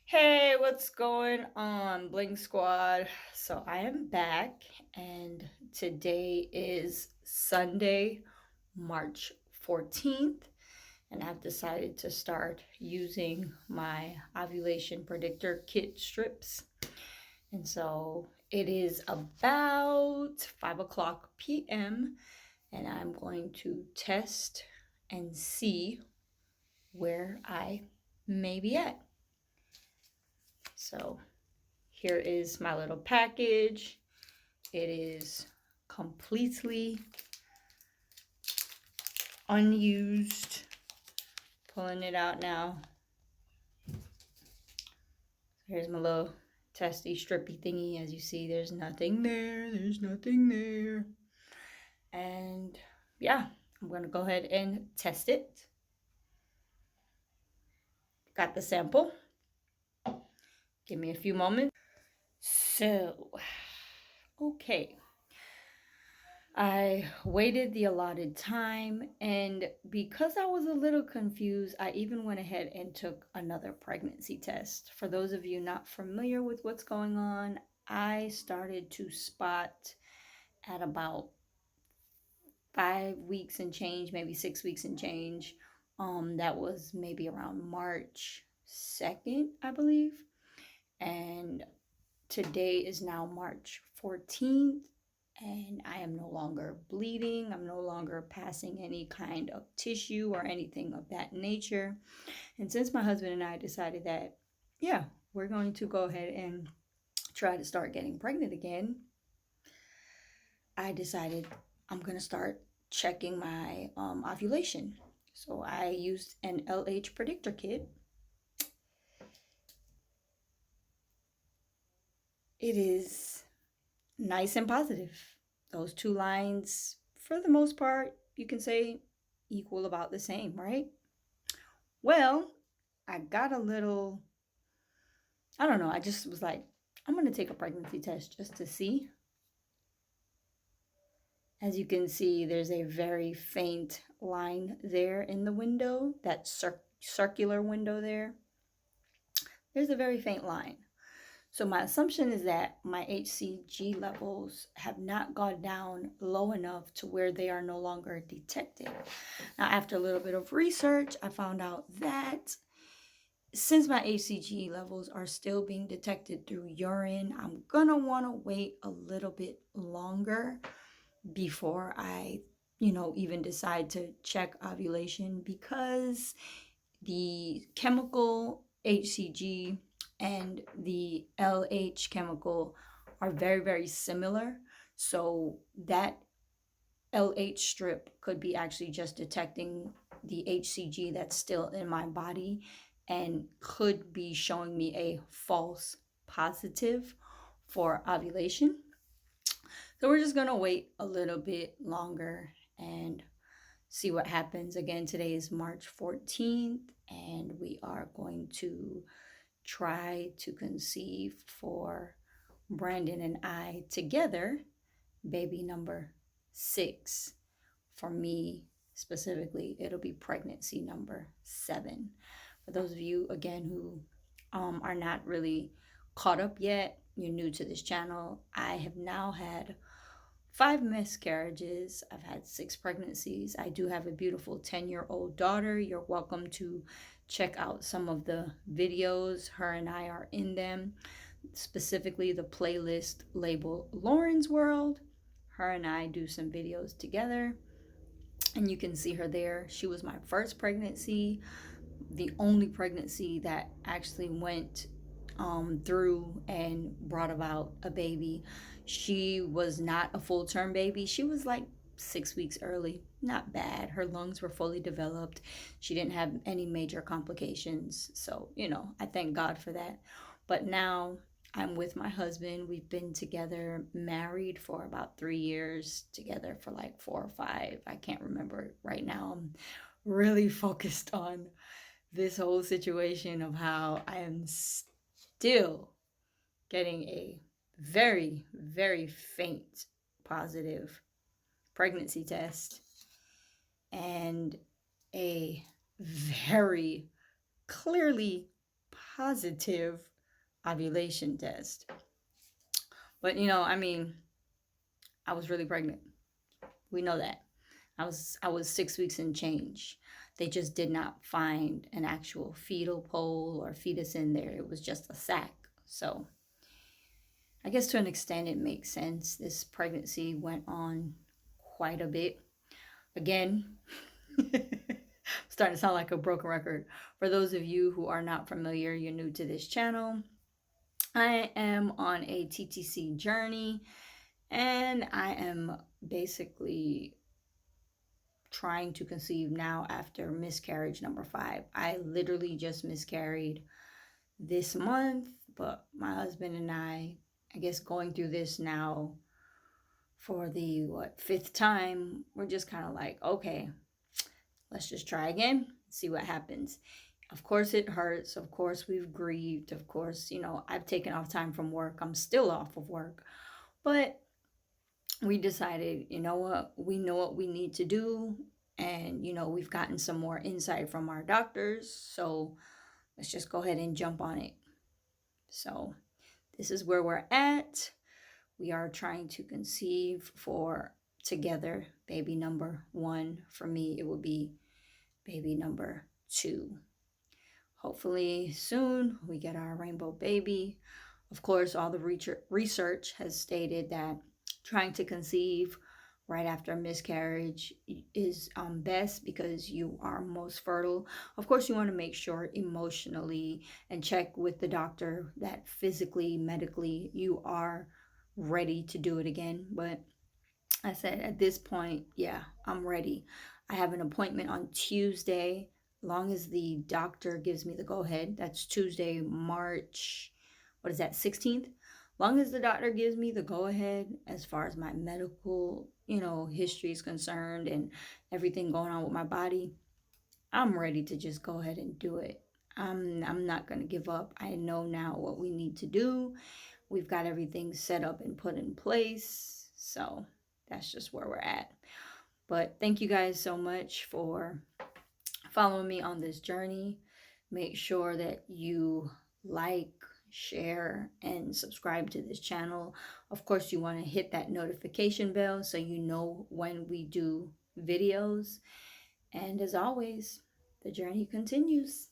Hey, what's going on, Bling Squad? So I am back, and today is Sunday, March 14th, and I've decided to start using my ovulation predictor kit strips. And so it is about 5 o'clock p.m., and I'm going to test and see where I may be at. So here is my little package. It is completely unused. Pulling it out now. Here's my little testy strippy thingy. As you see, there's nothing there. There's nothing there. And yeah, I'm going to go ahead and test it. Got the sample. Give me a few moments. So, okay. I waited the allotted time, and because I was a little confused, I even went ahead and took another pregnancy test. For those of you not familiar with what's going on, I started to spot at about 5 weeks and change, maybe 6 weeks and change. That was maybe around March 2nd, I believe. And today is now March 14th, and I am no longer bleeding. I'm no longer passing any kind of tissue or anything of that nature. And since my husband and I decided that, yeah, we're going to go ahead and try to start getting pregnant again, I decided I'm going to start checking my ovulation. So I used an LH predictor kit. It is nice and positive. Those two lines, for the most part, you can say equal about the same, right? Well, I got a little, I don't know, I just was like, I'm going to take a pregnancy test just to see. As you can see, there's a very faint line there in the window, that circular window there. There's a very faint line. So my assumption is that my HCG levels have not gone down low enough to where they are no longer detected. Now, after a little bit of research, I found out that since my HCG levels are still being detected through urine, I'm gonna wanna wait a little bit longer before I, even decide to check ovulation, because the chemical HCG and the LH chemical are very, very similar. So that LH strip could be actually just detecting the HCG that's still in my body and could be showing me a false positive for ovulation. So we're just going to wait a little bit longer and see what happens. Again, today is March 14th, and we are going to try to conceive for Brandon and I together, baby number 6. For me specifically, it'll be pregnancy number 7. For those of you, again, who are not really caught up yet, you're new to this channel, I have now had 5 miscarriages. I've had 6 pregnancies. I do have a beautiful 10-year-old daughter. You're welcome to check out some of the videos. Her and I are in them, specifically the playlist labeled Lauren's World. Her and I do some videos together, and you can see her there. She was my first pregnancy, the only pregnancy that actually went through and brought about a baby. She was not a full term baby. She was like 6 weeks early. Not bad. Her lungs were fully developed. She didn't have any major complications. So, I thank God for that. But now I'm with my husband. We've been together, married for about 3 years, together for like 4 or 5. I can't remember right now. I'm really focused on this whole situation of how I am still getting a very, very faint positive pregnancy test and a very clearly positive ovulation test. But you know, I mean, I was really pregnant. We know that. I was 6 weeks and change. They just did not find an actual fetal pole or fetus in there. It was just a sac. So I guess to an extent it makes sense. This pregnancy went on quite a bit. Again, starting to sound like a broken record. For those of you who are not familiar, you're new to this channel, I am on a TTC journey, and I am basically trying to conceive now after miscarriage number 5. I literally just miscarried this month, but my husband and I guess going through this now for the 5th time, we're just kind of like, okay, let's just try again, see what happens. Of course it hurts. Of course we've grieved. Of course, you know, I've taken off time from work. I'm still off of work. But we decided, you know what, we know what we need to do. And, you know, we've gotten some more insight from our doctors. So let's just go ahead and jump on it. So this is where we're at. We are trying to conceive for together baby number 1. For me, it will be baby number 2. Hopefully soon we get our rainbow baby. Of course, all the research has stated that trying to conceive right after miscarriage is best because you are most fertile. Of course, you want to make sure emotionally and check with the doctor that physically, medically, you are ready to do it again. But I said at this point, yeah, I'm ready. I have an appointment on Tuesday. Long as the doctor gives me the go-ahead, that's Tuesday, March, 16th. Long as the doctor gives me the go-ahead as far as my medical, you know, history is concerned and everything going on with my body, I'm ready to just go ahead and do it. I'm not going to give up. I know now what we need to do. We've got everything set up and put in place. So that's just where we're at. But thank you guys so much for following me on this journey. Make sure that you like, share, and subscribe to this channel. Of course, you want to hit that notification bell so you know when we do videos. And as always, the journey continues.